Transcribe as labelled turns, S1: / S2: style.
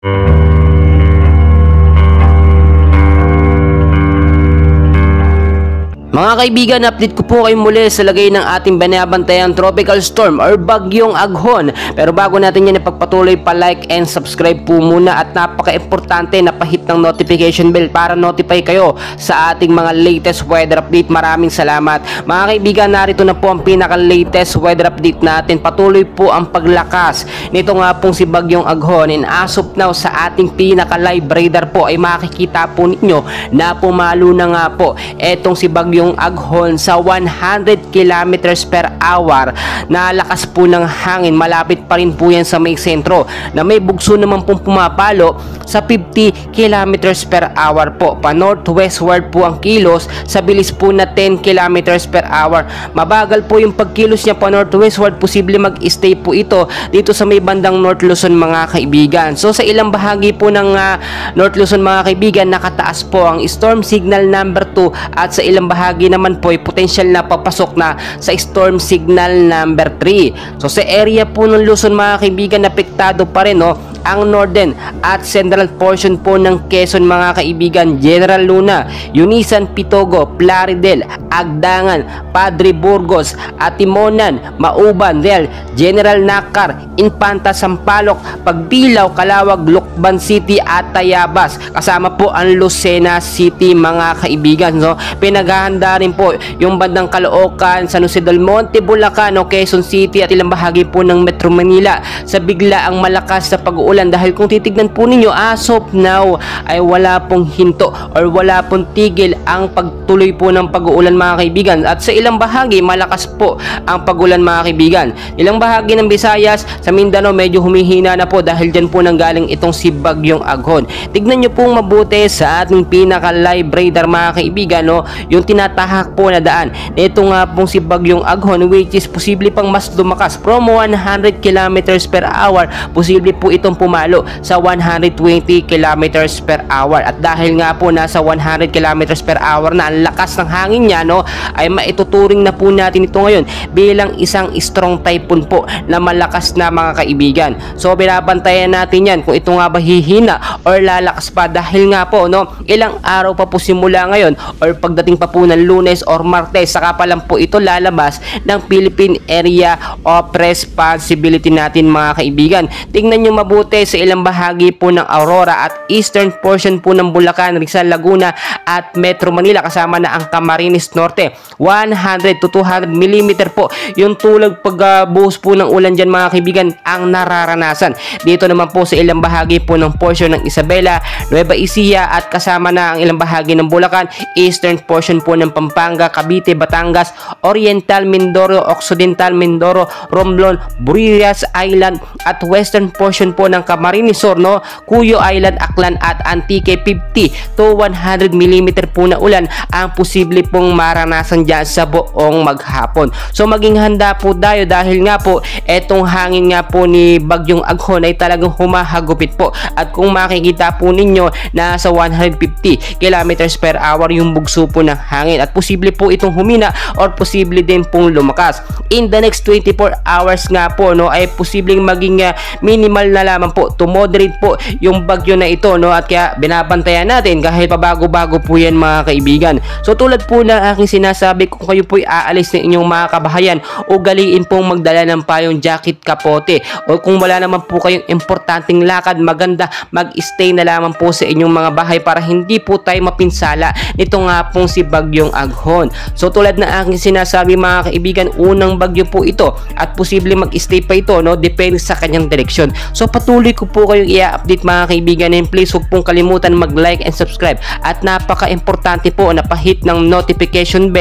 S1: Mga kaibigan, update ko po kayo muli sa lagay ng ating binabantayan tropical storm or bagyong Aghon. Pero bago natin yan ipagpatuloy, pa-like and subscribe po muna at napaka-importante na pahit ng notification bell para notify kayo sa ating mga latest weather update. Maraming salamat. Mga kaibigan, narito na po ang pinaka-latest weather update natin. Patuloy po ang paglakas nito nga pong si bagyong Aghon, and as of now sa ating pinaka-live radar po ay makikita po ninyo na pumalo na nga po etong si bagyong Aghon sa 100 kilometers per hour na lakas po ng hangin. Malapit pa rin po yan sa may sentro na may bugso naman pong pumapalo sa 50 kilometers per hour po. Pa northwestward po ang kilos sa bilis po na 10 kilometers per hour. Mabagal po yung pagkilos niya pa northwestward. Posible mag-stay po ito dito sa may bandang North Luzon mga kaibigan. So sa ilang bahagi po ng North Luzon mga kaibigan, nakataas po ang storm signal number 2 at sa ilang bahagi naman po ay potensyal na papasok na sa storm signal number 3. So sa area po ng Luzon mga kaibigan, apektado pa rin ang northern at central portion po ng Quezon mga kaibigan. General Luna, Yunisan, Pitogo, Plaridel, Agdangan, Padre Burgos, Atimonan, Mauban, Real, General Nakar, Infanta, Sampaloc, Pagdilaw, Calawag, Lucban City at Tayabas. Kasama po ang Lucena City mga kaibigan. So pinaghahanda rin po yung bandang Caloocan, San Jose del Monte, Bulacan, Quezon City at ilang bahagi po ng Metro Manila sa bigla ang malakas na pag-uulan, dahil kung titignan po ninyo as of now ay wala pong hinto or wala pong tigil ang pagtuloy po ng pag-uulan mga kaibigan, at sa ilang bahagi malakas po ang pag-ulan mga kaibigan. Ilang bahagi ng Visayas, sa Mindanao medyo humihina na po dahil dyan po nanggaling itong si bagyong Aghon. Tignan nyo pong mabuti sa ating pinaka live radar mga kaibigan yung tinatahak po na daan. Ito nga pong si bagyong Aghon, which is posible pang mas lumakas from 100 kilometers per hour. Posible po itong pumalo sa 120 kilometers per hour, at dahil nga po nasa 100 kilometers per hour na ang lakas ng hangin niya ay maituturing na po natin ito ngayon bilang isang strong typhoon po na malakas na mga kaibigan. So binabantayan natin yan kung ito nga ba hihina or lalakas pa, dahil nga po ilang araw pa po simula ngayon or pagdating pa po ng Lunes or Martes, saka pa lang po ito lalabas ng Philippine Area of Responsibility natin mga kaibigan. Tingnan nyo mabuti sa ilang bahagi po ng Aurora at eastern portion po ng Bulacan, Rizal, Laguna at Metro Manila, kasama na ang Camarines Norte. 100 to 200 mm po yung tulag pagbuhos po ng ulan dyan mga kaibigan ang nararanasan. Dito naman po sa ilang bahagi po ng portion ng Isabela, Nueva Ecija at kasama na ang ilang bahagi ng Bulacan, eastern portion po ng Pampanga, Cavite, Batangas, Oriental Mindoro, Occidental Mindoro, Romblon, Burias Island at western portion po ng Camarines Sur, Cuyo Island, Aklan at Antique. 50 to 100 mm po na ulan ang posible pong maranasan dyan sa buong maghapon. So maging handa po tayo, dahil nga po etong hangin nga po ni bagyong Aghon ay talagang humahagupit po, at kung makikita po ninyo nasa 150 kilometers per hour yung bugso po ng hangin, at posible po itong humina or posible din pong lumakas. In the next 24 hours nga po ay posibleng maging minimal na lamang po to moderate po yung bagyo na ito, at kaya binabantayan natin kahit pabago-bago po yan mga kaibigan. So tulad po ng aking sinasabi, kung kayo po'y aalis ng inyong mga kabahayan, ugaliin pong magdala ng payong, jacket, kapote, o kung wala naman po kayong importanteng lakad, maganda mag-stay na lamang po sa inyong mga bahay para hindi po tayo mapinsala nito nga pong si bagyong Aghon. So tulad na aking sinasabi mga kaibigan, unang bagyo po ito at posible mag-stay pa ito depende sa kanyang direksyon. So patuloy ko po kayong i-update mga kaibigan, and please huwag pong kalimutan mag-like and subscribe, at napaka-importante po na pahit ng notification bell